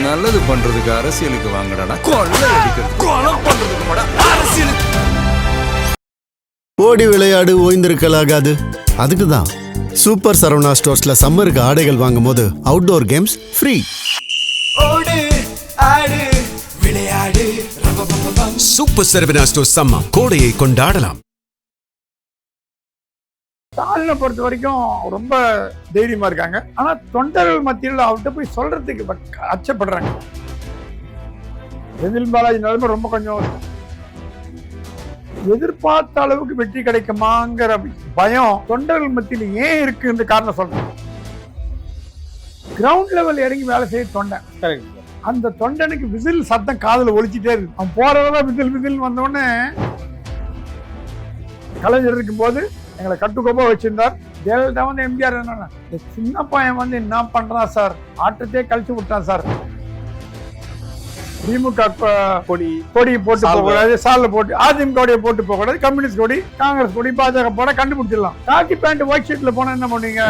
நல்லது பண்றதுக்கு அரசியலுக்கு வாங்கடா, கொள்ளை அடிக்கிறது கொலை பண்றதுக்கு அரசியலுக்கு. ஓடி விளையாடு ஓய்ந்திருக்கலாகாது. அதுக்கு தான் சூப்பர் சரவணா ஸ்டோர்ஸ்ல சம்மருக்கு ஆடைகள் வாங்கும் போது அவுட்டோர் கேம்ஸ் ஃப்ரீ. ஓடு ஆடு விளையாடு. சூப்பர் சரவணா ஸ்டோர்ஸ் சம்மர் கோடையை கொண்டாடலாம். ஸ்டாலினை பொறுத்த வரைக்கும் ரொம்ப தைரியமா இருக்காங்க. ஆனா தொண்டர்கள் மத்தியில் அவர்கிட்ட போய் சொல்றதுக்கு அச்சப்படுறாங்க. செந்தில் பாலாஜி நிலைமை ரொம்ப கொஞ்சம் எதிர்பார்த்த அளவுக்கு வெற்றி கிடைக்குமாங்கிற பயம் தொண்டர்கள் மத்தியில் ஏன் இருக்குன்ற காரணம் சொல்றேன். கிரவுண்ட் லெவல் இறங்கி வேலை செய்ய தொண்டன், அந்த தொண்டனுக்கு விசில் சத்தம் காதுல ஒலிச்சிட்டே இருக்கு. அவன் போறதெல்லாம் விசில் விசில் வந்தோடனே கலைஞர் இருக்கும் போது எங்களை கட்டுக்கோப்பா வச்சிருந்தார். ஜெயலலிதா வந்து எம்ஜிஆர் என்ன சின்ன பையன் வந்து என்ன பண்றான் சார், ஆட்டத்தையே கழிச்சு விட்டான் சார். திமுக கொடி போட்டு போகக்கூடாது, சால்ல போட்டு அதிமுக கொடியை போட்டு போகக்கூடாது, கம்யூனிஸ்ட் கொடி காங்கிரஸ் கொடி பாஜக போட கண்டுபிடிச்சிடலாம். காக்கி பேண்ட் ஒயிட் ஷர்ட்ல போனா என்ன பண்ணுவீங்க?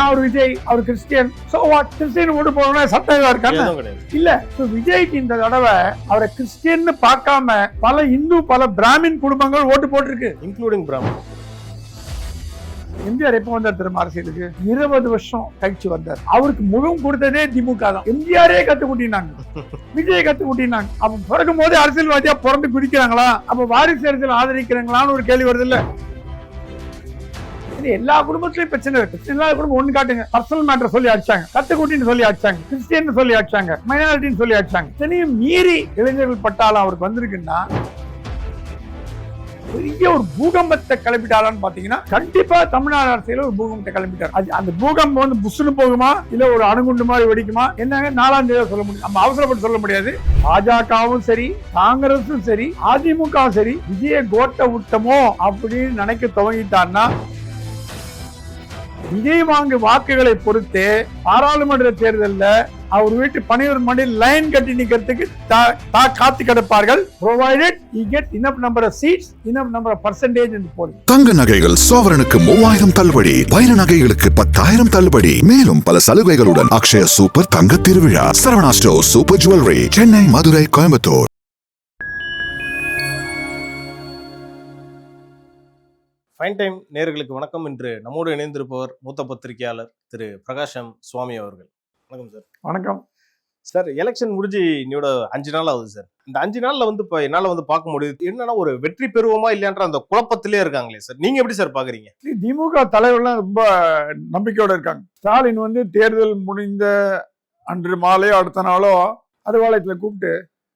அவர் விஜய், அவர் Christian, so what, Christian vote போகணும் சட்டம் இருக்காங்க இல்ல. விஜய்க்கு இந்த தடவை அவரை கிறிஸ்டியன் பார்க்காம பல இந்து பல பிராமின் குடும்பங்கள் ஓட்டு போட்டிருக்கு, இன்க்ளூடிங் பிராமின். எம்ஜிஆர் எப்ப வந்தார் தெரியுமா அரசியலுக்கு? 20 வருஷம் கழிச்சு வந்தார். அவருக்கு முகம் கொடுத்ததே திமுக தான். எம்ஜிஆரே கத்து கூட்டினாங்க, விஜய் கத்து கூட்டினாங்க. அப்ப பிறக்கும் போது அரசியல்வாதியா பிறந்து குதிக்கிறாங்களா, அப்ப வாரிசு அரசியல் ஆதரிக்கிறாங்களான்னு ஒரு கேள்வி வருது இல்ல. எல்லா குடும்பத்திலயும் பிரச்சனை இருக்கு. எல்லா குடும்பம் ஒண்ணு காட்டுங்க, பர்சனல் மேட்டர் சொல்லி அடிச்சாங்க, கத்து கூட்டின்னு சொல்லி அடிச்சாங்க, கிறிஸ்டியன் சொல்லி அடிச்சாங்க, மைனாரிட்டின்னு சொல்லி அடிச்சாங்க. இத்தனையும் மீறி இளைஞர்கள் பட்டாலும் அவருக்கு வந்திருக்குன்னா பெரிய ஒரு பூகம்பத்தை கிளப்பிட்டாரான்னு பாத்தீங்கன்னா கண்டிப்பா தமிழ்நாடு அரசியல ஒரு பூகம்பத்தை கிளப்பிட்டார். அந்த பூகம்பம் வந்து புஷ்னு போகுமா இல்ல ஒரு அணுகுண்டு மாதிரி வெடிக்குமா என்னங்க 4ஆம் தேதி சொல்ல முடியும். நம்ம அவசரப்பட்டு சொல்ல முடியாது. பாஜகவும் சரி, காங்கிரஸும் சரி, அதிமுகவும் சரி, விஜய கோட்டை விட்டமோ அப்படின்னு நினைக்க துவங்கிட்டார்னா விஜய் வாங்கு வாக்குகளை பொறுத்து பாராளுமன்ற தேர்தலில் அவர் வீட்டு பணியூர் மண்ணில் லைன் கட்டி நிக்கிறதுக்கு காத்து கிடப்பார்கள். provided he get enough number of seats, enough number of percentage in the polling. தங்க நகைகள் சவரனுக்கு 3000 தள்ளுபடி, வைர நகைகளுக்கு 10,000 தள்ளுபடி, மேலும் பல சலுகைகளுடன் அக்ஷய சூப்பர் தங்க திருவிழா. Saravana store super jewellery, Chennai, Madurai, Coimbatore. Fine time நேயர்களுக்கு வணக்கம். இன்று நம்மோடு இணைந்திருப்பவர் மூத்த பத்திரிகையாளர் திரு பிரகாஷம் சுவாமி அவர்கள். வணக்கம் சார். வணக்கம் சார். எலெக்ஷன் முடிஞ்சு இன்னோட 5 நாள் ஆகுது சார். இந்த 5 நாள்ல வந்து இப்போ என்னால வந்து பார்க்க முடியுது என்னன்னா ஒரு வெற்றி பெறுவோமா இல்லையான்ற அந்த குழப்பத்திலே இருக்காங்களே சார். நீங்க எப்படி சார் பாக்குறீங்க? திமுக தலைவர்லாம் ரொம்ப நம்பிக்கையோட இருக்காங்க. ஸ்டாலின் வந்து தேர்தல் முடிந்த அன்று மாலையோ அடுத்த நாளோ அறிவாலயத்துல கூப்பிட்டு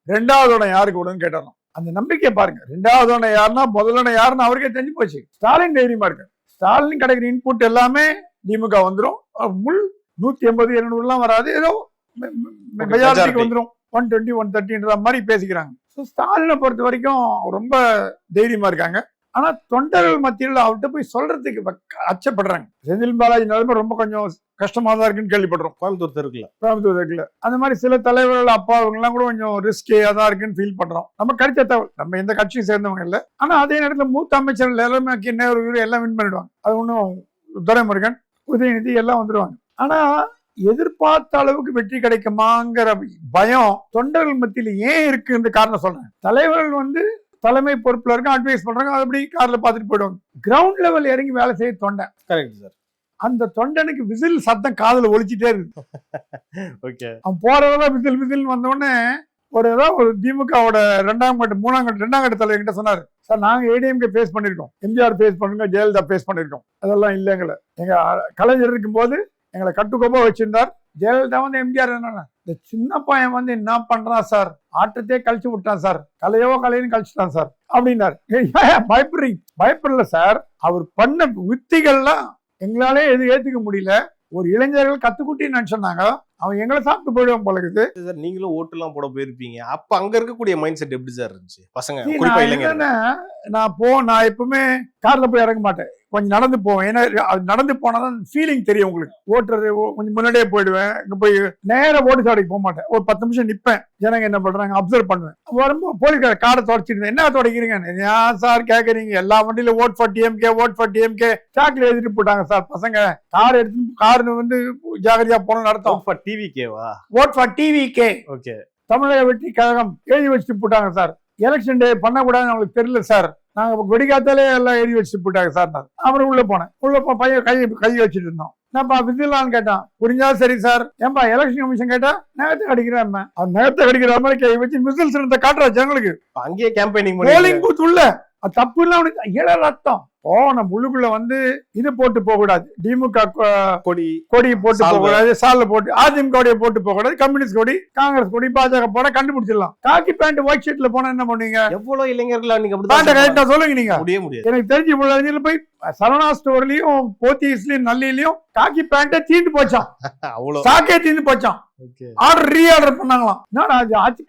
2வது இடம் யாருக்கு விடுன்னு கேட்டாராம். அந்த நம்பிக்கை பாருங்க. 2வது இடம் யாருன்னா முதல்ல யாருன்னு அவருக்கே தெரிஞ்சு போச்சு. ஸ்டாலின் தைரியமா இருக்கு. ஸ்டாலின் கிடைக்கிற இன்புட் எல்லாமே திமுக வந்துடும். முள் 180 200 வராது, ஏதோ மெஜாரிட்டிக்கு வந்துடும். 120 130ன்ற மாதிரி பேசிக்கிறாங்க. ஸ்டாலினை பொறுத்த வரைக்கும் ரொம்ப தைரியமா இருக்காங்க. ஆனா தொண்டர்கள் மத்தியில் அவர்கிட்ட போய் சொல்றதுக்கு அச்சப்படுறாங்க. செந்தில் பாலாஜி நிலைமை ரொம்ப கொஞ்சம் கஷ்டமா தான் இருக்குன்னு கேள்விப்படுறோம். கோயம்புத்தூர் தெருக்குல அந்த மாதிரி சில தலைவர்கள் அப்பா அவங்க எல்லாம் கூட கொஞ்சம் ரிஸ்கியா தான் இருக்குன்னு ஃபீல் பண்றோம். நம்ம கிடைச்ச தகவல், நம்ம எந்த கட்சியும் சேர்ந்தவங்க இல்லை. ஆனா அதே நேரத்தில் மூத்த அமைச்சர்கள் எல்லாமே நேரு எல்லாம் வின் பண்ணிடுவாங்க. அது ஒன்றும் துரைமுருகன், உதயநிதி எல்லாம் வந்துடுவாங்க. ஆனா எதிர்பார்த்த அளவுக்கு வெற்றி கிடைக்குமாங்கிற பயம் தொண்டர்கள் மத்தியில் ஏன் இருக்குன்ற காரணம் சொல்றேன். தலைவர்கள் வந்து தலைமை பொறுப்புல இருக்க அட்வைஸ் பண்றாங்க, அது அப்படி கார்ல பாத்துட்டு போயிடுவாங்க. கிரவுண்ட் லெவல் இறங்கி வேலை செய்ய தொண்டன், கரெக்ட் சார். அந்த தொண்டனுக்கு விசில் சத்தம் காதுல ஒலிச்சிட்டே இருக்கு. ஓகே. அவன் போறதெல்லாம் விசில் விசில் வந்தோடனே ஒரு திமுகவோட 2ஆம் கட்ட தலைவர் கிட்ட சொன்னாரு, சார் நாங்க ஏடிஎம்கே பேஸ் பண்ணிருக்கோம், எம்ஜிஆர் பேஸ் பண்ணிருக்கோம், ஜெயலலிதா பேஸ் பண்ணிருக்கோம், அதெல்லாம் இல்லைங்கள. எங்க கலைஞர் இருக்கும் போது எங்களை கட்டுக்கோப்பா வச்சிருந்தார். ஜெயலலிதா வந்து எம்ஜிஆர் என்ன இந்த சின்ன பையன் வந்து என்ன பண்றான் சார், ஆட்டத்தையே கழிச்சு விட்டான் சார், கலைன்னு கழிச்சுட்டான் சார் அப்படின்னாரு. பயப்படல சார். அவர் பண்ண வித்திகள்லாம் எங்களாலே எது ஏத்துக்க முடியல. ஒரு இளைஞர்கள் கத்துக்குட்டின்னு நினைச்சாங்க, அவன் எங்களை சாப்பிட்டு போயிடுவான் போல இருக்குது சார். நீங்களும் ஓட்டு எல்லாம் போட போயிருப்பீங்க. அப்ப அங்க இருக்கக்கூடிய மைண்ட் செட் எப்படி சார் இருந்துச்சு பசங்க குறிப்பா இளைஞர்கள்? நான் எப்பவுமே கார்ல போய் இறங்க மாட்டேன், கொஞ்சம் நடந்து போவேன். ஏன்னா நடந்து போனாதான் ஃபீலிங் தெரியும் உங்களுக்கு. ஓட்டுறது கொஞ்சம் முன்னாடியே போயிடுவேன். இங்க போய் நேர ஓட்டு சாவடிக்கு போக மாட்டேன். ஒரு 10 நிமிஷம் நிப்பேன், ஜனங்க என்ன பண்றாங்க அப்சர்வ் பண்ணுவேன். வரும்போது போலீஸ்கார காரை தொடச்சிருந்தேன். என்ன தொடக்கிறீங்க? ஏன் சார் கேக்குறீங்க? எல்லா வண்டியில ஓட் ஃபார் டிஎம்கே சாக்கில் எழுதிட்டு போட்டாங்க சார். பசங்க கார் எடுத்து கார் வந்து ஜாகிரதையா போன நடத்தும். டிவிகேவா? Vote for TVK, okay. Tamizhaga Vettri கழகம் எழுதி வச்சுட்டு போட்டாங்க சார். எலெக்ஷன் டே பண்ணக்கூடாதுன்னு அவங்களுக்கு தெரியல சார், நாங்க வெடிக்காத்தாலே எல்லாம் எழுதி வச்சுட்டு போட்டாங்க சார். அப்புறம் உள்ள போனேன். பையன் கை வச்சுட்டு இருந்தோம். நான் விசிலான்னு கேட்டான். புரிஞ்சா சரி சார். ஏன்பா எலெக்ஷன் கமிஷன் கேட்டா நகத்தை கடிக்கிறான். அவன் நகத்தை கடிக்கிற மாதிரி கை வச்சு மிசில் சிறந்த காட்டுறா ஜனங்களுக்கு. அங்கேயே கேம்பெயினிங் போலிங் பூத் உள்ள தப்பு இல்ல. அவனுக்கு இள ரத்தம். நம்ம உள்ளுக்குள்ள வந்து இது போட்டு போக கூடாது, திமுக கொடி போட்டு போக கூடாது, சால்ல போட்டு அதிமுக கொடியை போட்டு போக கூடாது, கம்யூனிஸ்ட் கொடி, காங்கிரஸ் கொடி, பாஜக போட கண்டுபிடிச்சிடலாம். காக்கி பேண்ட் ஒயிட் ஷர்ட்ல போனா என்ன பண்ணுவீங்க? எவ்வளவு இளைஞர்கள் நீங்க சொல்லுங்க. நீங்க முடியாது. எனக்கு தெரிஞ்சு இவ்வளவு போய் சரவணா ஸ்டோர்லயும் போத்தீஸ்லயும் நல்லிலயும் காக்கி பேண்ட தீண்டு போச்சான். சாக்கே தீண்டு போச்சான். ஆர்டர் ரீஆர்டர் பண்ணாங்களாம்.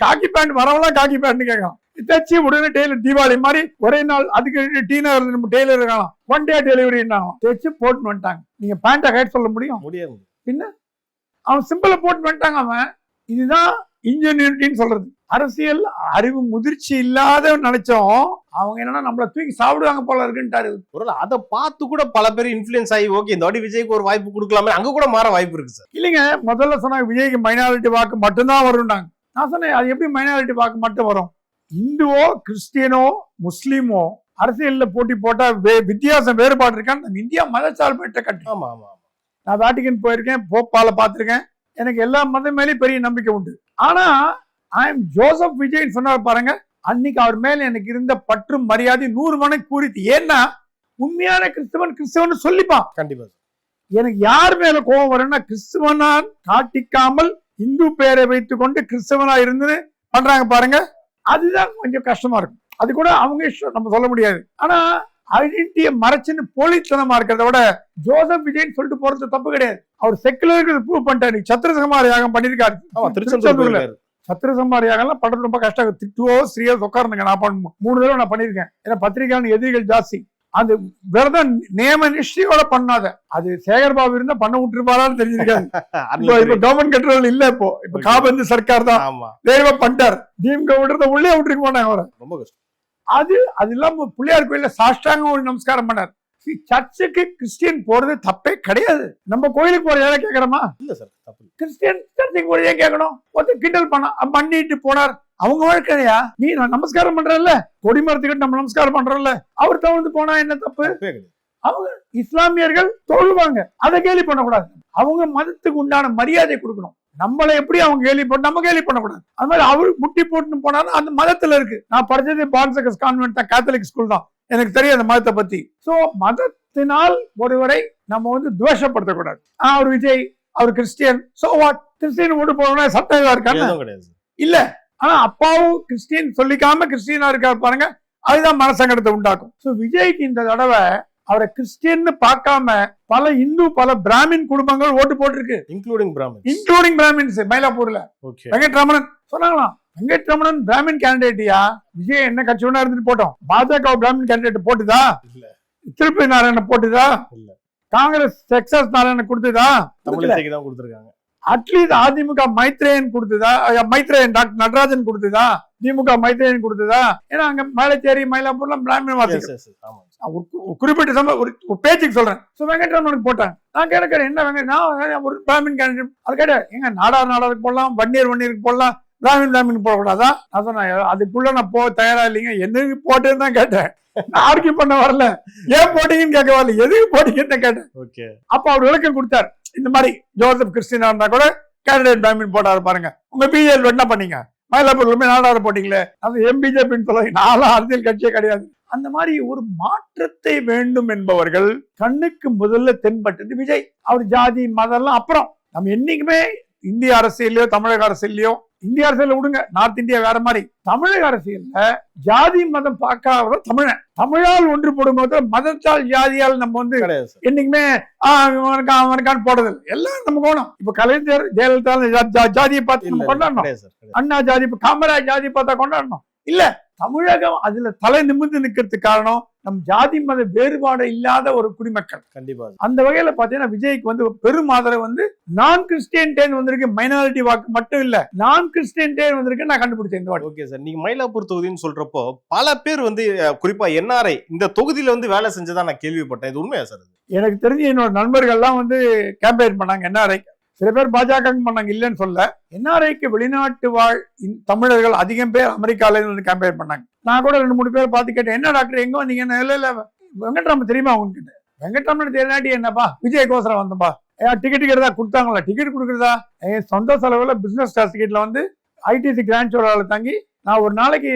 காக்கி பேண்ட் வரவெல்லாம் காக்கி பேண்ட் கேட்கலாம். தச்சு உடனே டெய்லர் தீபாவளி மாதிரி ஒரே நாள். அதுக்கு டி நகர்ல நம்ம டெய்லர் இருக்கலாம், 1 day டெலிவரி தைச்சு போட்டு வந்துட்டாங்க. நீங்க பேண்ட கைட் சொல்ல முடியும்? பின்ன அவன் சிம்பிள போட்டு வந்துட்டாங்க. அவன் இதுதான் இன்ஜினியரிட்டின்னு சொல்றது. அரசியல் அறிவு முதிர்ச்சி இல்லாத நினைச்சோம். அவங்க என்னன்னா நம்மள தூக்கி சாப்பிடுவாங்க போல இருக்குன்ட்டாரு. அதை பார்த்து கூட பல பேர் இன்ஃபுளுன்ஸ் ஆகி ஓகே இந்த வாட்டி விஜய்க்கு ஒரு வாய்ப்பு கொடுக்கலாமே, அங்க கூட மாற வாய்ப்பு இருக்கு சார். இல்லைங்க, முதல்ல சொன்னாங்க விஜய்க்கு மைனாரிட்டி வாக்கு மட்டும்தான் வரும்னாங்க. நான் சொன்னேன் அது எப்படி மைனாரிட்டி வாக்கு மட்டும் வரும்? இந்துவோ கிறிஸ்டியனோ முஸ்லீமோ அரசியல்ல போட்டி போட்டா வித்தியாசம் வேறுபாடு இருக்கான்னு. இந்தியா மதச்சார்பற்ற கட்சி. நான் வேட்டிகன் போயிருக்கேன், போப்பால பார்த்திருக்கேன். எனக்கு எல்லா மதம் மேலேயும் பெரிய நம்பிக்கை உண்டு. ஆனா ஜோசப் விஜய் சொன்னார் பாருங்க, அன்னைக்கு அவர் மேல எனக்கு இருந்த பற்று மரியாதை 100 மடங்கு கூறிட்டு. ஏன்னா உண்மையான கிறிஸ்தவன் சொல்லிப்பான். கண்டிப்பா. எனக்கு யார் மேல கோபம் வரும்னா, கிறிஸ்தவனான் காட்டிக்காமல் இந்து பேரை வைத்துக் கொண்டு கிறிஸ்தவனா இருந்து பண்றாங்க பாருங்க, அதுதான் கொஞ்சம் கஷ்டமா இருக்கும். அது கூட அவங்க இஷ்டம், நம்ம சொல்ல முடியாது. ஆனா ஐடென்டிட்டியை மறைச்சுன்னு போலித்தனமா இருக்கிறத விட ஜோசப் விஜய் சொல்லிட்டு போறது தப்பு கிடையாது. அவர் செக்குலருக்கு ப்ரூவ் பண்ணிட்டாரு. சத்திரசமாரி யாகம் பண்ணிருக்காரு திருச்செந்தூர்ல. சத்திரசமாரி யாகம் பண்றது ரொம்ப கஷ்டம். திட்டுவோ ஸ்ரீயோ உட்காருங்க. நான் 3 தடவை நான் பண்ணிருக்கேன். ஏன்னா பத்திரிகையான எதிரிகள் ஜாஸ்தி. அந்த விரதம் நேம நிஷ்டையோட பண்ணாத. அது சேகர்பாபு இருந்தா பண்ண விட்டுருப்பாரான்னு தெரிஞ்சிருக்காது. இப்ப கவர்மெண்ட் கண்ட்ரோல் இல்ல. இப்ப காபந்து சர்க்கார் தான் வேகமா பண்ணிட்டார். திமுக விடுறத உள்ளே விட்டுருக்க மாட்டாங்க அவரை. ரொம்ப கஷ்டம். அது இல்லாம பிள்ளையார் கோயில சாஷ்டாங்க நமஸ்காரம் பண்ணார். சர்ச்சுக்கு கிறிஸ்டியன் போறது தப்பே கிடையாது. நம்ம கோயிலுக்கு போற யாரை கேட்கறோமா? இல்ல சார், கிறிஸ்டியன் சர்ச்சுக்கு போறதே கேட்கணும். கிண்டல் பண்ணிட்டு போனார். அவங்க வாழ்க்கையா நீ நமஸ்காரம் பண்றல, கொடிமரத்துக்கிட்ட நம்ம நமஸ்காரம் பண்றோம்ல, அவர் தவிர்த்து போனா என்ன தப்பு? அவங்க இஸ்லாமியர்கள் தொழுவாங்க, அதை கேலி பண்ணக்கூடாது. அவங்க மதத்துக்கு உண்டான மரியாதை கொடுக்கணும். நம்மளை எப்படி அவங்க கேலி போட்டு நம்ம கேலி பண்ணக்கூடாது. அது மாதிரி அவரு முட்டி போட்டுன்னு போனாலும் அந்த மதத்துல இருக்கு. நான் படிச்சது பான்சகஸ் கான்வென்ட் தான், கேத்தலிக் ஸ்கூல் தான். எனக்கு தெரியும் அந்த மதத்தை பத்தி. சோ மதத்தினால் ஒருவரை நம்ம துவேஷப்படுத்தக்கூடாது. அவர் விஜய், அவர் Christian, so what? Christian vote போனா சட்டம் இருக்காங்க இல்ல. ஆனா அப்பாவும் கிறிஸ்டியன் சொல்லிக்காம கிறிஸ்டியனா இருக்காரு பாருங்க, அதுதான் மனசங்கடத்தை உண்டாக்கும். சோ விஜய்க்கு இந்த தடவை அவரை கிறிஸ்டியன் பார்க்காம பல இந்து பல பிராமின் குடும்பங்கள் ஓட்டு போட்டிருக்கு. Including Brahmins. மயிலாப்பூர்ல வெங்கட்ரமணன் சொன்னாங்களாம். வெங்கட்ரமணன் பிராமின் கேண்டிடேட்டியா? விஜய் என்ன கட்சி ஒண்ணா இருந்துட்டு போட்டோம். பாஜக பிராமின் கேண்டிடேட் போட்டுதா? திருப்பதி நாராயணன் போட்டுதா? காங்கிரஸ் டெக்சாஸ் நாராயணன் கொடுத்துதா? கொடுத்திருக்காங்க. அட்லீஸ்ட் அதிமுக மைத்ரேயன் கொடுத்ததா? மைத்ரேயன் டாக்டர் நடராஜன் கொடுத்ததா? திமுக மைத்ரேயன் கொடுத்ததா? ஏன்னா அங்க மேலச்சேரி மயிலாப்பூர்ல பிராமணன் வாசிகள் குறிப்பிட்ட ஒரு பேச்சுக்கு சொல்றேன். வெங்கட்ரமனுக்கு போட்டாங்க. நான் கேட்கிறேன் என்ன வெங்கட், ஒரு பிராமின் கேண்டிடேட். அது கேட்டேன், எங்க நாடாருக்கு போடலாம், வன்னியருக்கு போடலாம், பிராமின் போடக்கூடாதா? நான் சொன்னேன் அதுக்குள்ள நான் தயாரா இல்லைங்க. என்னது போட்டேன்னு தான் கேட்டேன். ஆர்கியூ பண்ண வரல. ஏன் போட்டீங்கன்னு கேட்க வரல, எதுக்கு போட்டீங்கன்னு கேட்டேன். அப்ப அவர் விளக்கம் கொடுத்தார். இந்த மாதிரி ஜோசப் கிறிஸ்டினா இருந்தா கூட கேண்டிடேட் பிராமின் போட்டாரு பாருங்க. உங்க பிஜேபி என்ன பண்ணீங்க? மயிலாப்பூர்ல நாடார போட்டீங்களே, அது எம்பிஜேபின்னு சொல்ல. நானும் அரசியல் கட்சியே கிடையாது. அந்த மாதிரி ஒரு மாற்றத்தை வேண்டும் என்பவர்கள் கண்ணுக்கு முதல்ல தென்பட்டது விஜய். அவர் ஜாதி மதம் எல்லாம் அப்புறம். நம்ம என்னைக்குமே இந்திய அரசியலையோ தமிழக அரசியலையோ, இந்திய அரசியல விடுங்க, நார்த் இந்தியா வேற மாதிரி, தமிழக அரசியல்ல ஜாதி மதம் பார்க்காத தமிழன். தமிழால் ஒன்று போடும்போது மதத்தால் ஜாதியால் நம்ம என்னைக்குமே அவனுக்கான போடுறது எல்லாம் நம்ம கோணம். இப்ப கலைஞர் ஜெயலலிதா ஜாதியை பார்த்து நம்ம கொண்டாடணும். அண்ணா ஜாதி, காமராஜ் ஜாதி பார்த்தா கொண்டாடணும் இல்ல. தமிழகம் அதுல தலை நிமிர்ந்து நிக்கிறதுக்கு காரணம் நம் ஜாதி மத வேறுபாடு இல்லாத ஒரு குடிமக்கள். கண்டிப்பா அந்த வகையில பாத்தீங்கன்னா விஜய்க்கு பெரும் ஆதரவு நான் கிறிஸ்டியன் டேன் வந்திருக்கு. மைனாரிட்டி வாக்கு மட்டும் இல்ல, நான் கிறிஸ்டியன் டேன் வந்திருக்கு. நான் கண்டுபிடிச்சேன். ஓகே சார், நீங்க மயிலாப்பூர் தொகுதின்னு சொல்றப்போ பல பேர் குறிப்பா என்ஆர்ஐ இந்த தொகுதியில வேலை செஞ்சதா நான் கேள்விப்பட்டேன். இது உண்மையா சார்? எனக்கு தெரிஞ்சு என்னோட நண்பர்கள்லாம் கேம்பெயின் பண்ணாங்க. என்ஆர்ஐ சில பேர் பாஜக பண்ணாங்க, இல்லைன்னு சொல்ல. என்ஆர்ஐக்கு வெளிநாட்டு வாழ் தமிழர்கள் அதிகம் பேர் அமெரிக்கால இருந்து கேம்பெயின் பண்ணாங்க. நான் கூட 2-3 பேர் பார்த்து கேட்டேன், என்ன டாக்டர் எங்க வந்தீங்க? இல்ல வெங்கட்ராமன் தெரியுமா உங்ககிட்ட? வெங்கட்ராமன் தெரியாட்டி என்னப்பா, விஜய் கோசரம் வந்தப்பா. டிக்கெட் கேட்டதா கொடுத்தாங்களா? டிக்கெட் கொடுக்குறதா? சொந்த செலவுல பிசினஸ் கிளாஸ் டிக்கெட்ல வந்து ஐடிசி கிராண்ட்சோட தங்கி நான் ஒரு நாளைக்கு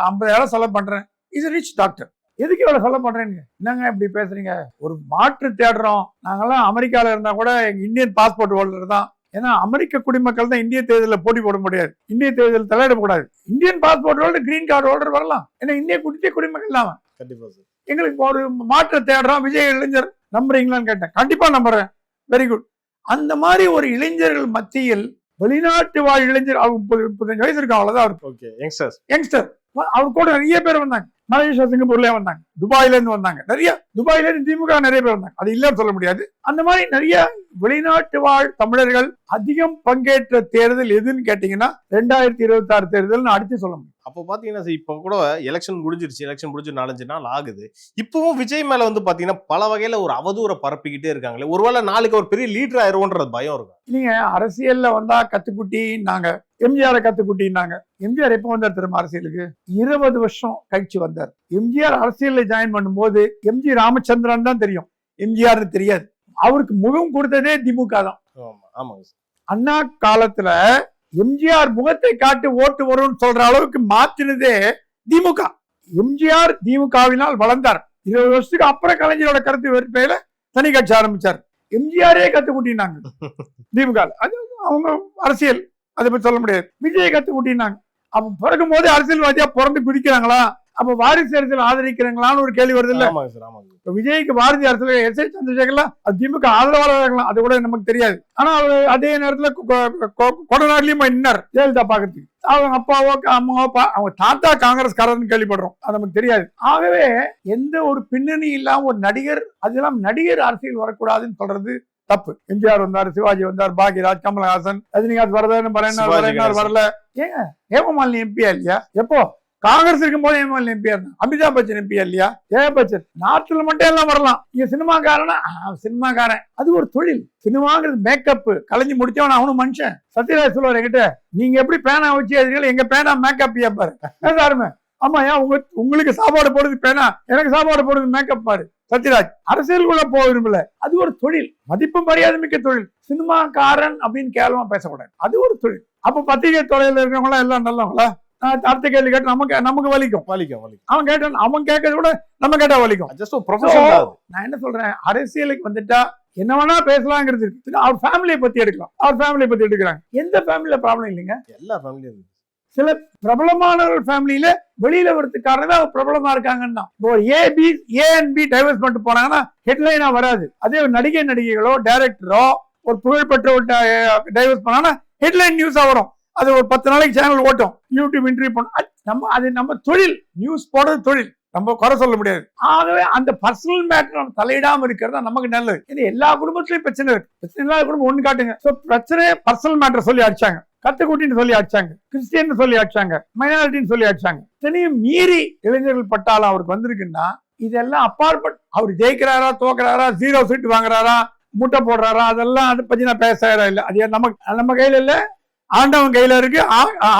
50,000 செலவு பண்றேன். Is rich doctor. எதுக்கு இவ்வளவு செலவு பண்றேன்னு? என்னங்க இப்படி பேசுறீங்க? ஒரு மாற்று தேடுறோம். நாங்கெல்லாம் அமெரிக்கால இருந்தா கூட எங்க இந்தியன் பாஸ்போர்ட் ஹோல்டர் தான். ஏன்னா அமெரிக்க குடிமக்கள் தான் இந்திய தேர்தலில் போட்டி போட முடியாது, இந்திய தேர்தல் தலையிடக்கூடாது. Indian passport holder, green card holder வரலாம். ஏன்னா இந்திய குடிமக்கள் இல்லாம. கண்டிப்பா சார். எங்களுக்கு ஒரு மாற்று தேடுறோம். விஜய் இளைஞர் நம்புறீங்களான்னு கேட்டேன். கண்டிப்பா நம்புறேன். Very good. அந்த மாதிரி ஒரு இளைஞர்கள் மத்தியில் வெளிநாட்டு வாழ் இளைஞர், அவங்க 35 வயசு இருக்கும், அவ்வளவுதான் அவருக்கு. யங்ஸ்டர் அவர் கூட நிறைய பேர் வந்தாங்க. மலேசியா, சிங்கப்பூர்ல வந்தாங்க, துபாயில இருந்து வந்தாங்க, நிறைய துபாயில இருந்து திமுக நிறைய பேர் வந்தாங்க. அது இல்லன்னு சொல்ல முடியாது. அந்த மாதிரி நிறைய வெளிநாட்டு வாழ் தமிழர்கள் அதிகம் பங்கேற்ற தேர்தல் எதுன்னு கேட்டீங்கன்னா 2026 தேர்தல் அடிச்சு சொல்ல முடியும். அப்போ பாத்தீங்கன்னா இப்ப கூட எலெக்ஷன் முடிஞ்சிருச்சு. எலெக்ஷன் முடிஞ்சு 4-5 நாள் ஆகுது. இப்பவும் விஜய் மேல வந்து பாத்தீங்கன்னா பல வகையில ஒரு அவதூறை பரப்பிக்கிட்டே இருக்காங்களே. ஒருவேளை நாளைக்கு ஒரு பெரிய லீடர் ஆயிருவோன்றது பயம் இருக்கும். இல்லைங்க, அரசியல்ல வந்தா கத்துக்குட்டின்னாங்க, எம்ஜிஆர் கத்துக்குட்டின்னாங்க. எம்ஜிஆர் எப்ப வந்தார் தெரியுமா அரசியலுக்கு? 20 வருஷம் கழிச்சு வந்தார். எம்ஜிஆர் அரசியல்ல ஜாயின் பண்ணும்போது எம்ஜி ராமச்சந்திரன் தான் தெரியும், எம்ஜிஆர் தெரியாது. அவருக்கு முகம் கொடுத்ததே திமுக தான். அண்ணா காலத்துல எம்ஜிஆர் முகத்தை காட்டி ஓட்டு வரும்னு சொல்ற அளவுக்கு மாத்தினதே திமுக. எம்ஜிஆர் திமுகவினால் வளர்ந்தார். 20 வருஷத்துக்கு அப்புறம் கலைஞரோட கருத்து வெறுப்பையில தனி கட்சி ஆரம்பிச்சார். எம்ஜிஆரே கத்துக்குட்டினாங்க திமுக. அது அவங்க அரசியல், அதை பத்தி சொல்ல முடியாது. விஜய் கத்துக்குட்டினாங்க. அப்ப பிறக்கும் போது அரசியல்வாதியா பிறந்து குதிக்கிறாங்களா? அப்ப வாரிசு அரசியல் ஆதரிக்கிறாங்களான்னு ஒரு கேள்வி வருது இல்ல? விஜய்க்கு பாரதிய அரசியல் எஸ்.ஏ. சந்திரசேகர்லாம் திமுக ஆதரவாளர் இருக்கலாம், அது கூட நமக்கு தெரியாது. ஆனா அவர் அதே நேரத்துல கொடநாடுலயும் நின்னார் ஜெயலலிதா பாக்குறதுக்கு. அவங்க அப்பாவோ அம்மாவோ அவங்க தாத்தா காங்கிரஸ்காரர்னு கேள்விப்படுறோம், அது நமக்கு தெரியாது. ஆகவே எந்த ஒரு பின்னணி இல்லாம ஒரு நடிகர், அதெல்லாம் நடிகர் அரசியல் வரக்கூடாதுன்னு சொல்றது தப்பு. எம்ஜிஆர் வந்தார், சிவாஜி வந்தார், பாக்யராஜ், கமலஹாசன், ரஜினிகாந்த் வரல. ஏங்க ஹேமமாலினி எம்பியா இல்லையா? எப்போ காங்கிரஸ் இருக்கும் போது ஹேமமாலினி எம்பியா இருந்தா? அமிதாப் பச்சன் எம்பியா இல்லையா? ஜெயா பச்சன். நாட்டுல மட்டும் எல்லாம் வரலாம். இங்க சினிமாக்காரனா சினிமாக்காரன், அது ஒரு தொழில். சினிமாங்கிறது மேக்கப். கலைஞ்சு முடிச்சவன் அவனும் மனுஷன். சத்யராஜ் சொல்லுவார் என்கிட்ட, நீங்க எப்படி பேனா வச்சு எழுதுறீங்க, எங்க பேனா மேக்கப் பாரு. யாருமே ஆமா, ஏன் உங்களுக்கு சாப்பாடு போடுறது பேனா, எனக்கு சாப்பாடு போடுறது மேக்கப் பாரு. சத்யராஜ் அரசியலுக்குள்ள போக விரும்பல. அது ஒரு தொழில், மதிப்பு மரியாதை மிக்க தொழில். சினிமாக்காரன் அப்படின்னு கேவலமா பேசக்கூடாது, அது ஒரு தொழில். அப்ப பத்திரிகை துறையில இருக்கிறவங்களா எல்லாம் நல்லவங்களா? அடுத்த கேள்வி கேட்டு நமக்கு வலிக்கும். அவன் கேட்டான், அவன் கேட்கறத விட நம்ம கேட்டா வலிக்கும். நான் என்ன சொல்றேன், அரசியலுக்கு வந்துட்டா என்ன வேணா பேசலாங்கிறது இருக்கு. அவர் ஃபேமிலியை பத்தி எடுக்கலாம், அவர் ஃபேமிலியை பத்தி எடுக்கிறாங்க. எந்த ஃபேமிலியில ப்ராப்ளம் இல்லைங்க, எல்லா ஃபேமிலியும். சில பிரபலமானவர்கள் ஃபேமிலியில வெளியில வரதுக்காரவே அவர் பிரபலமா இருக்காங்கன்னா, ஏ அண்ட் பி டைவர்ஸ் பண்ணிட்டு போனாங்கன்னா ஹெட்லைனா வராது. அதே ஒரு நடிகைகளோ டைரக்டரோ ஒரு புகழ்பெற்ற ஒரு டைவர்ஸ் பண்ணாங்கன்னா ஹெட்லைன் நியூஸா வரும். அது ஒரு 10 நாளைக்கு சேனல் ஓட்டும், யூடியூப் இன்டர்வியூ பண்ணும். அது நம்ம தொழில், நியூஸ் போடுறது தொழில், நம்ம குறை சொல்ல முடியாது. ஆகவே அந்த பர்சனல் மேட்டர் நம்ம தலையிடாம இருக்கிறதா நமக்கு நல்லது. இது எல்லா குடும்பத்திலயும் பிரச்சனை இருக்கு. பிரச்சனை இல்லாத குடும்பம் ஒண்ணு காட்டுங்க. பிரச்சனை பர்சனல் மேட்டர் சொல்லி அடிச்சாங்க, கத்துக்குட்டின்னு சொல்லி அடிச்சாங்க, கிறிஸ்டியன் சொல்லி அடிச்சாங்க, மைனாரிட்டின்னு சொல்லி அடிச்சாங்க. இத்தனையும் மீறி இளைஞர்கள் பட்டாலும் அவருக்கு வந்திருக்குன்னா இதெல்லாம் அப்பாற்பட்டு அவர் ஜெயிக்கிறாரா தோக்குறாரா, 0 சீட் வாங்குறாரா, மூட்டை போடுறாரா, அதெல்லாம் அதை பத்தி நான் பேசுறா இல்ல. அது நம்ம கையில இல்ல, ஆண்டவன் கையில இருக்கு,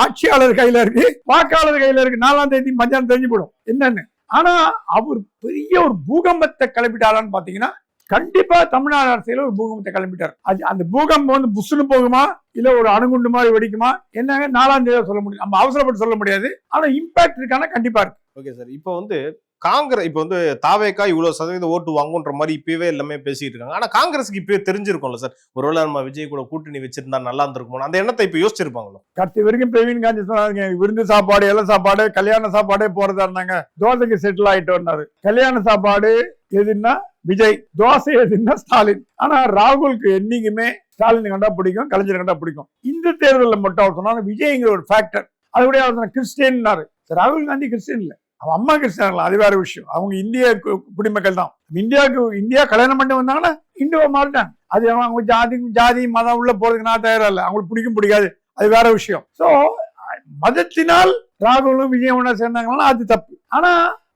ஆட்சியாளர் கையில இருக்கு, வாக்காளர் கையில இருக்கு. 4ஆம் தேதி மத்தியானம் தெரிஞ்சு போடும் என்னன்னு. ஆனா அவர் பெரிய ஒரு பூகம்பத்தை கிளப்பிட்டாரான்னு பாத்தீங்கன்னா கண்டிப்பா தமிழ்நாடு அரசியல ஒரு பூகம்பத்தை கிளம்பிட்டார். அந்த பூகம்பம் வந்து புஷ்னு போகுமா இல்ல ஒரு அணுகுண்டு மாதிரி வெடிக்குமா என்னங்க 4ஆம் தேதி சொல்ல முடியும். நம்ம அவசரப்பட்டு சொல்ல முடியாது, ஆனா இம்பாக்ட் இருக்கான கண்டிப்பா இருக்கு. ஓகே சார், இப்போ வந்து காங்கிரஸ் இப்போ வந்து தாவேக்கா இவ்வளவு சதவீத ஓட்டு வாங்குன்ற மாதிரி இப்பவே எல்லாமே பேசிட்டு இருக்காங்க. ஆனா காங்கிரஸுக்கு இப்பவே தெரிஞ்சிருக்கும்ல சார், ஒருவேளை நம்ம விஜய் கூட கூட்டணி வச்சிருந்தா நல்லா இருந்திருக்கும், அந்த எண்ணத்தை இப்ப யோசிச்சிருப்பாங்களோ. கடைசி வரைக்கும் பிரவீன் காந்தி சொன்னாங்க, விருந்து சாப்பாடு, இலை சாப்பாடு, கல்யாண சாப்பாடே போறதா இருந்தாங்க. தோசைக்கு செட்டில் ஆயிட்டு வந்தாரு. கல்யாண சாப்பாடு எதுன்னா விஜய், தோசை எதுன்னா ஸ்டாலின். ஆனா ராகுலுக்கு என்னைக்குமே ஸ்டாலின் கண்டா பிடிக்கும், கலைஞர் கண்டா பிடிக்கும். இந்த தேர்தலில் மட்டும் அவர் சொன்னாங்க விஜய்ங்கிற ஒரு ஃபேக்டர். அதுபடி அவர் கிறிஸ்டியன்னாரு. ராகுல் காந்தி கிறிஸ்டியன் இல்ல, அவன் அம்மா கிறிஸ்டியன்களா, அது வேற விஷயம். அவங்க இந்திய குடிமக்கள் தான். இந்தியா கல்யாணம் பண்ணி வந்தாங்கன்னா இந்துவா மாறிட்டாங்க. அது அவங்க ஜாதி மதம் உள்ள போறதுக்கு நான் தயாரா இல்லை, அவங்களுக்கு பிடிக்கும் பிடிக்காது, அது வேற விஷயம். சோ மதத்தினால் ராகுலும் விஜயம் ஒண்ணா சேர்ந்தாங்கன்னா அது தப்பு. ஆனா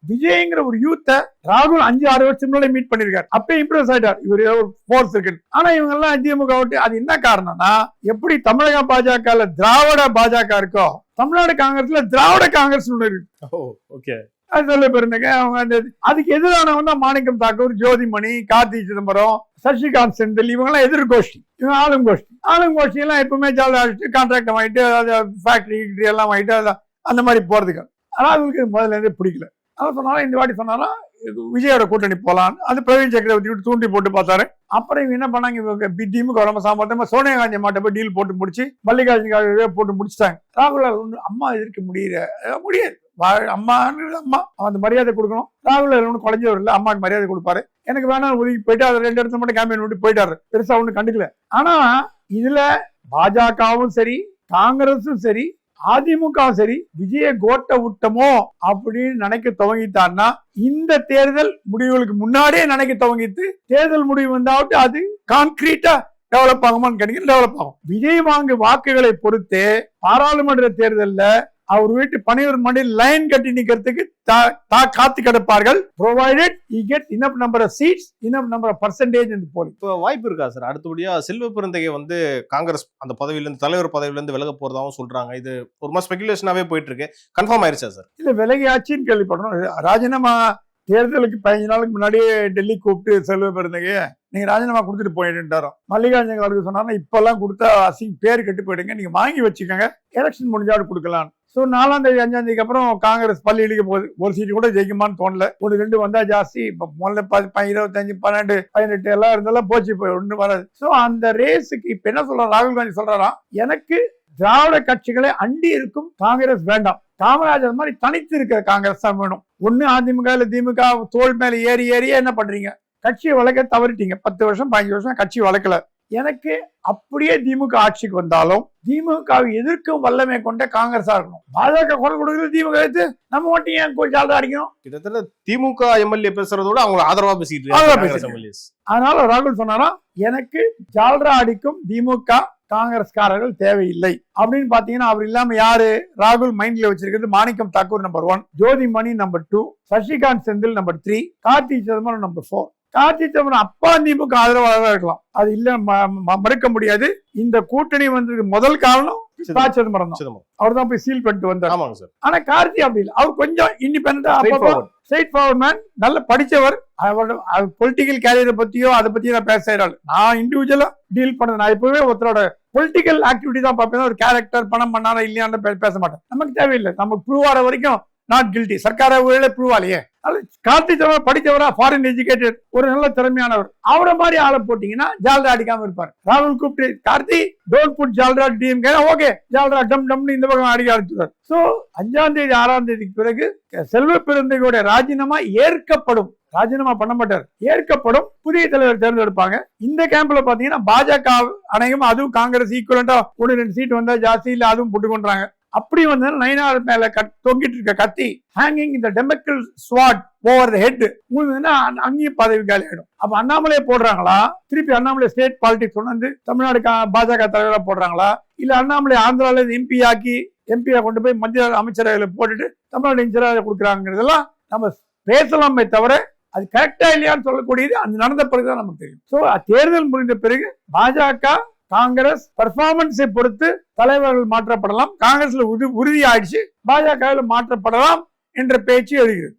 விஜய்ங்கிற ஒரு யூத்தை ராகுல் 5-6 வருஷம் முன்னாடி மீட் பண்ணிருக்காரு. அப்ப இம்ப்ரெஸ் ஆயிட்டார் இவர் ஒரு போர்ஸ் இருக்கு. ஆனா இவங்க எல்லாம் திமுக விட்டு அது என்ன காரணம்னா, எப்படி தமிழக பாஜக திராவிட பாஜக இருக்கோ தமிழ்நாடு காங்கிரஸ்ல திராவிட காங்கிரஸ் ஒண்ணு இருக்கு. ஓகே, அது சொல்ல பெருந்தங்க. அவங்க அதுக்கு எதிரானவங்க தான் மாணிக்கம் தாக்கூர், ஜோதிமணி, கார்த்தி சிதம்பரம், சசிகாந்த் செந்தில், இவங்க எல்லாம் எதிர் கோஷ்டி. இவங்க ஆளும் கோஷ்டி. ஆளும் கோஷ்டி எல்லாம் எப்பவுமே ஜாலியா அடிச்சுட்டு கான்ட்ராக்ட் வாங்கிட்டு ஃபேக்டரி எல்லாம் வாங்கிட்டு அந்த மாதிரி போறதுக்கு ராகுலுக்கு முதல்ல இருந்தே பிடிக்கல. அதான் சொன்னாலும் இந்த வாட்டி சொன்னாலும் விஜயோட கூட்டணி போலாம். அது பிரவீன் சக்கரவர்த்தி விட்டு தூண்டி போட்டு பார்த்தாரு. அப்புறம் இவங்க என்ன பண்ணாங்க, திமுக ரொம்ப சாமர்த்தியமா சோனியா காந்தி மாட்ட போய் டீல் போட்டு முடிச்சு மல்லிகார்ஜுன போட்டு முடிச்சுட்டாங்க. ராகுலால் ஒண்ணு அம்மா எதிர்க்க முடியாது. அம்மா அந்த மரியாதை கொடுக்கணும். ராகுல் ஒண்ணு குறைஞ்சவர் இல்ல, அம்மாவுக்கு மரியாதை கொடுப்பாரு. எனக்கு வேணா ஒதுக்கி போயிட்டு அதை 2 இடத்துல மட்டும் கேம்பெயின் விட்டு போயிட்டாரு. பெருசா ஒண்ணு கண்டுக்கல. ஆனா இதுல பாஜகவும் சரி, காங்கிரஸும் சரி, அதிமுக சரி, விஜய கோட்டை விட்டமோ அப்படின்னு நினைக்க துவங்கிட்டான்னா இந்த தேர்தல் முடிவுகளுக்கு முன்னாடியே நினைக்க துவங்கிட்டு தேர்தல் முடிவு வந்தாவிட்டு அது கான்கிரீட்டா டெவலப் ஆகுமான்னு கேட்டீங்கன்னா டெவலப் ஆகும். விஜய் வாங்கு வாக்குகளை பொறுத்து பாராளுமன்ற தேர்தல்ல அவர் வீட்டு பணியூர் மண்டியில் லைன் கட்டி நிக்கிறதுக்கு காத்து கிடப்பார்கள். provided he gets enough number of seats, enough number of percentage in the polling. இப்போ வாய்ப்பு இருக்கா சார் அடுத்தபடியா செல்வ பெருந்தகை காங்கிரஸ் அந்த பதவியிலிருந்து தலைவர் பதவியிலிருந்து விலக போறதாவும் சொல்றாங்க. இது ஒரு மாதிரி ஸ்பெகுலேஷனாவே போயிட்டு இருக்கு. கன்ஃபார்ம் ஆயிருச்சா சார்? இல்ல, விலகி ஆச்சுன்னு கேள்விப்படணும். ராஜினாமா தேர்தலுக்கு 15 நாளுக்கு முன்னாடியே டெல்லி கூப்பிட்டு செல்வ பெருந்தகைய நீங்க ராஜினாமா கொடுத்துட்டு போயிட்டு மல்லிகார்ஜுன அவருக்கு சொன்னாங்க, இப்பெல்லாம் கொடுத்தா பேர் கெட்டு போயிடுங்க, நீங்க வாங்கி வச்சுக்கோங்க, எலெக்ஷன் முடிஞ்சாலும் கொடுக்கலாம். சோ 4ஆம் தேதி 5ஆம் தேதிக்கு அப்புறம் காங்கிரஸ் பள்ளி இழிக்க போகுது. ஒரு சீட்டு கூட ஜெயிக்குமான்னு தோணல. 1-2 வந்தா ஜாஸ்தி. இப்ப முதல்ல 25, 12, 18 எல்லாம் இருந்தாலும் போச்சு, இப்ப ஒண்ணு வராது. சோ அந்த ரேஸுக்கு இப்ப என்ன சொல்ற ராகுல் காந்தி சொல்றாராம், எனக்கு திராவிட கட்சிகளை அண்டி இருக்கும் காங்கிரஸ் வேண்டாம், காமராஜர் மாதிரி தனித்து இருக்கிற காங்கிரஸ் தான் வேணும். ஒண்ணு அதிமுக இல்ல திமுக தோல் மேல ஏறி என்ன பண்றீங்க, கட்சியை வளர்க்க தவறிட்டீங்க. 10 வருஷம் 15 வருஷம் கட்சி வளர்க்கல. எனக்கு அப்படியே திமுக ஆட்சிக்கு வந்தாலும் திமுகவை எதிர்க்கும் வல்லமை கொண்ட காங்கிரஸா இருக்கணும். பாஜக குரல் கொடுக்குறது திமுக எடுத்து நம்ம மட்டும் ஏன் ஜால்ரா அடிக்கணும்? கிட்டத்தட்ட திமுக எம்எல்ஏ பேசுறதோட அவங்க ஆதரவா பேசிட்டு இருக்காங்க. அதனால ராகுல் சொன்னாரா, எனக்கு ஜால்ரா அடிக்கும் திமுக காங்கிரஸ்காரர்கள் தேவையில்லை அப்படின்னு பாத்தீங்கன்னா அவர் இல்லாம யாரு ராகுல் மைண்ட்ல வச்சிருக்கிறது, மாணிக்கம் Thakur number 1, Jothimani number 2, Sasikanth Senthil number 3, Karthi Chidambaram number 4. Karthi Chidambaram அப்பா திமுக ஆதரவாளராக இருக்கலாம், அது இல்ல மறுக்க முடியாது. இந்த கூட்டணி வந்ததுக்கு முதல் காரணம் சிதம்பரம் தான். அவர் தான் போய் சீல் பண்ணிட்டு வந்தார். ஆனா கார்த்தி அப்படி இல்லை, அவர் கொஞ்சம் இண்டிபெண்டா, ஸ்ட்ரெயிட் ஃபார்வர்ட் மேன், நல்ல படிச்சவர். பொலிட்டிக்கல் கேரியரை பத்தியோ அதை பத்தியோ நான் பேசுறாள். நான் இண்டிவிஜுவலா டீல் பண்ணது. நான் எப்பவுமே ஒருத்தரோட பொலிட்டிக்கல் ஆக்டிவிட்டி தான் பார்ப்பேன். ஒரு கேரக்டர் பணம் பண்ணாரா இல்லையான்னு பேச மாட்டேன். நமக்கு தேவையில்லை, நமக்கு ப்ரூவ் ஆற வரைக்கும் நாட் கில்ட்டி. சர்க்கார ப்ரூவ் ஆலையே. கார்த்தி சிதம்பரம் படிச்சவரா, ஃபாரின் எஜுகேட்டட், ஒரு நல்ல திறமையானவர். அவரை மாதிரி ஆளை போட்டீங்கன்னா ஜால்ரா அடிக்காம இருப்பார். ராகுல் கூப்பிட்டு கார்த்தி டோன்ட் புட் ஜால்ரா டீம், ஓகே ஜால்ரா டம் டம்னு இந்த பக்கம் அடிக்க ஆரம்பிச்சார். சோ 5ஆம் தேதி 6ஆம் தேதிக்கு பிறகு செல்வ பெருந்தகையோட ராஜினாமா ஏற்கப்படும். ராஜினாமா பண்ண மாட்டார், ஏற்கப்படும். புதிய தலைவர் தேர்ந்தெடுப்பாங்க. இந்த கேம்ப்ல பாத்தீங்கன்னா பாஜக அநேகமா அதுவும் காங்கிரஸ் ஈக்குவலண்டா 1-2 சீட் வந்தா ஜாஸ்தி இல்ல அதுவும் போட்டு கொண்டாங்க. அப்படி வந்து நயினார் மேல தொங்கிட்டு இருக்க கத்தி ஹேங்கிங் இந்த டெமக்கல் ஸ்வாட் ஓவர் த ஹெட் அங்கேயும் பதவி காலி ஆயிடும். அப்ப அண்ணாமலையை போடுறாங்களா, திருப்பி அண்ணாமலை ஸ்டேட் பாலிடிக்ஸ் கொண்டு வந்து தமிழ்நாடு பாஜக தலைவரா போடுறாங்களா, இல்ல அண்ணாமலை ஆந்திரால எம்பி ஆக்கி எம்பியா கொண்டு போய் மத்திய அமைச்சரவையில போட்டுட்டு தமிழ்நாடு இன்சார்ஜ் கொடுக்குறாங்கிறதெல்லாம் நம்ம பேசலாமே தவிர அது கரெக்டா இல்லையான்னு சொல்லக்கூடியது அந்த நடந்த பிறகுதான் நமக்கு தெரியும். சோ தேர்தல் முடிந்த பிறகு பாஜக காங்கிரஸ் பெர்ஃபார்மன்ஸை பொறுத்து தலைவர்கள் மாற்றப்படலாம். காங்கிரஸ்ல உறுதி ஆயிடுச்சு, பாஜக மாற்றப்படலாம் என்ற பேச்சு எழுகிறது.